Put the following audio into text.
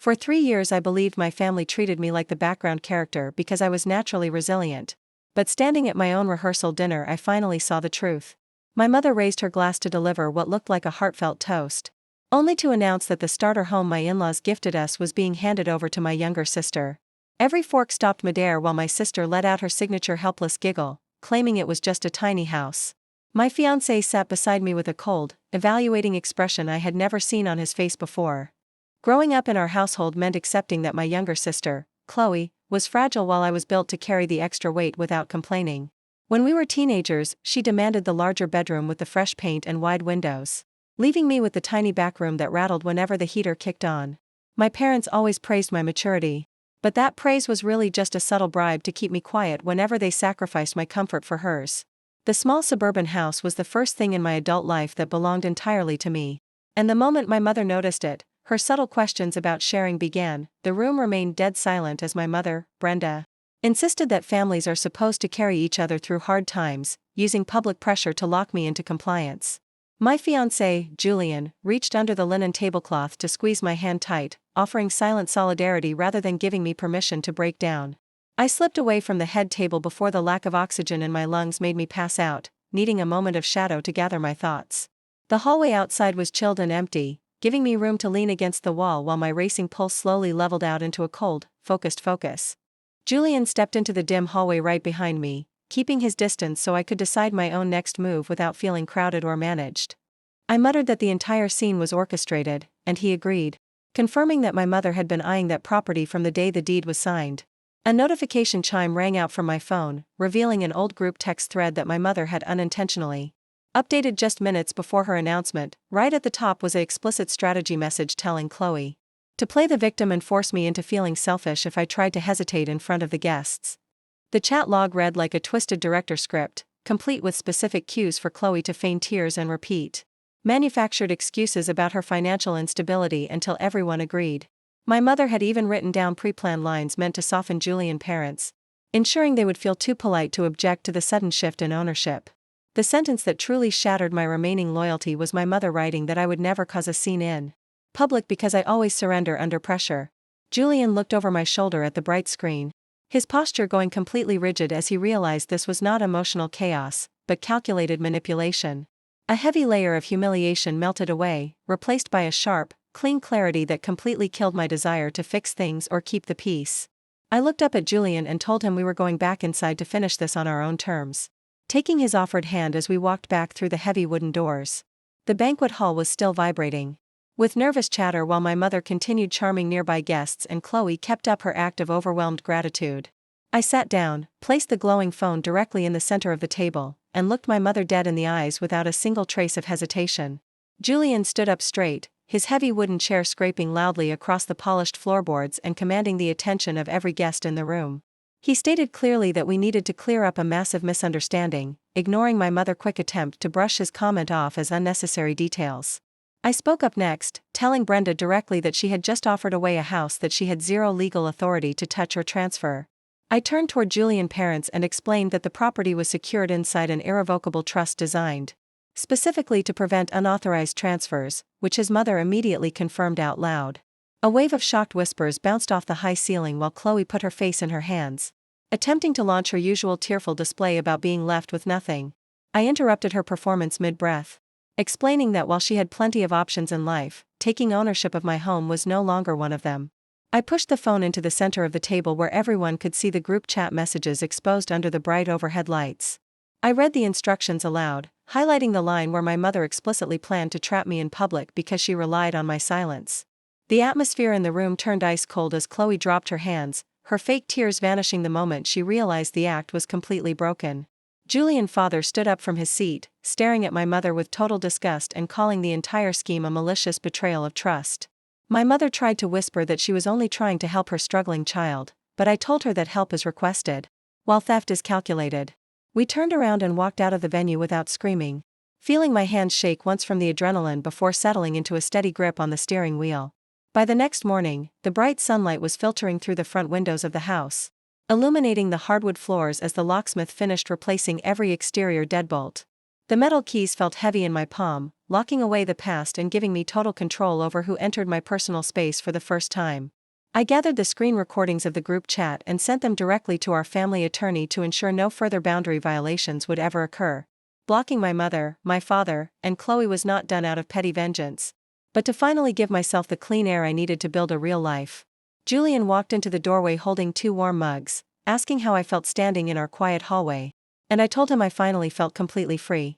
For 3 years I believed my family treated me like the background character because I was naturally resilient. But standing at my own rehearsal dinner, I finally saw the truth. My mother raised her glass to deliver what looked like a heartfelt toast, only to announce that the starter home my in-laws gifted us was being handed over to my younger sister. Every fork stopped midair while my sister let out her signature helpless giggle, claiming it was just a tiny house. My fiancé sat beside me with a cold, evaluating expression I had never seen on his face before. Growing up in our household meant accepting that my younger sister, Chloe, was fragile while I was built to carry the extra weight without complaining. When we were teenagers, she demanded the larger bedroom with the fresh paint and wide windows, leaving me with the tiny back room that rattled whenever the heater kicked on. My parents always praised my maturity, but that praise was really just a subtle bribe to keep me quiet whenever they sacrificed my comfort for hers. The small suburban house was the first thing in my adult life that belonged entirely to me. And the moment my mother noticed it, her subtle questions about sharing began. The room remained dead silent as my mother, Brenda, insisted that families are supposed to carry each other through hard times, using public pressure to lock me into compliance. My fiancé, Julian, reached under the linen tablecloth to squeeze my hand tight, offering silent solidarity rather than giving me permission to break down. I slipped away from the head table before the lack of oxygen in my lungs made me pass out, needing a moment of shadow to gather my thoughts. The hallway outside was chilled and empty, giving me room to lean against the wall while my racing pulse slowly leveled out into a cold, focused focus. Julian stepped into the dim hallway right behind me, keeping his distance so I could decide my own next move without feeling crowded or managed. I muttered that the entire scene was orchestrated, and he agreed, confirming that my mother had been eyeing that property from the day the deed was signed. A notification chime rang out from my phone, revealing an old group text thread that my mother had unintentionally updated just minutes before her announcement. Right at the top was an explicit strategy message telling Chloe to play the victim and force me into feeling selfish if I tried to hesitate in front of the guests. The chat log read like a twisted director script, complete with specific cues for Chloe to feign tears and repeat manufactured excuses about her financial instability until everyone agreed. My mother had even written down pre-planned lines meant to soften Julian parents, ensuring they would feel too polite to object to the sudden shift in ownership. The sentence that truly shattered my remaining loyalty was my mother writing that I would never cause a scene in public because I always surrender under pressure. Julian looked over my shoulder at the bright screen, his posture going completely rigid as he realized this was not emotional chaos, but calculated manipulation. A heavy layer of humiliation melted away, replaced by a sharp, clean clarity that completely killed my desire to fix things or keep the peace. I looked up at Julian and told him we were going back inside to finish this on our own terms, taking his offered hand as we walked back through the heavy wooden doors. The banquet hall was still vibrating with nervous chatter while my mother continued charming nearby guests and Chloe kept up her act of overwhelmed gratitude. I sat down, placed the glowing phone directly in the center of the table, and looked my mother dead in the eyes without a single trace of hesitation. Julian stood up straight, his heavy wooden chair scraping loudly across the polished floorboards and commanding the attention of every guest in the room. He stated clearly that we needed to clear up a massive misunderstanding, ignoring my mother's quick attempt to brush his comment off as unnecessary details. I spoke up next, telling Brenda directly that she had just offered away a house that she had zero legal authority to touch or transfer. I turned toward Julian parents and explained that the property was secured inside an irrevocable trust designed specifically to prevent unauthorized transfers, which his mother immediately confirmed out loud. A wave of shocked whispers bounced off the high ceiling while Chloe put her face in her hands, attempting to launch her usual tearful display about being left with nothing. I interrupted her performance mid-breath, explaining that while she had plenty of options in life, taking ownership of my home was no longer one of them. I pushed the phone into the center of the table where everyone could see the group chat messages exposed under the bright overhead lights. I read the instructions aloud, highlighting the line where my mother explicitly planned to trap me in public because she relied on my silence. The atmosphere in the room turned ice cold as Chloe dropped her hands, her fake tears vanishing the moment she realized the act was completely broken. Julian's father stood up from his seat, staring at my mother with total disgust and calling the entire scheme a malicious betrayal of trust. My mother tried to whisper that she was only trying to help her struggling child, but I told her that help is requested, while theft is calculated. We turned around and walked out of the venue without screaming, feeling my hands shake once from the adrenaline before settling into a steady grip on the steering wheel. By the next morning, the bright sunlight was filtering through the front windows of the house, illuminating the hardwood floors as the locksmith finished replacing every exterior deadbolt. The metal keys felt heavy in my palm, locking away the past and giving me total control over who entered my personal space for the first time. I gathered the screen recordings of the group chat and sent them directly to our family attorney to ensure no further boundary violations would ever occur. Blocking my mother, my father, and Chloe was not done out of petty vengeance, but to finally give myself the clean air I needed to build a real life. Julian walked into the doorway holding 2 warm mugs, asking how I felt standing in our quiet hallway. And I told him I finally felt completely free.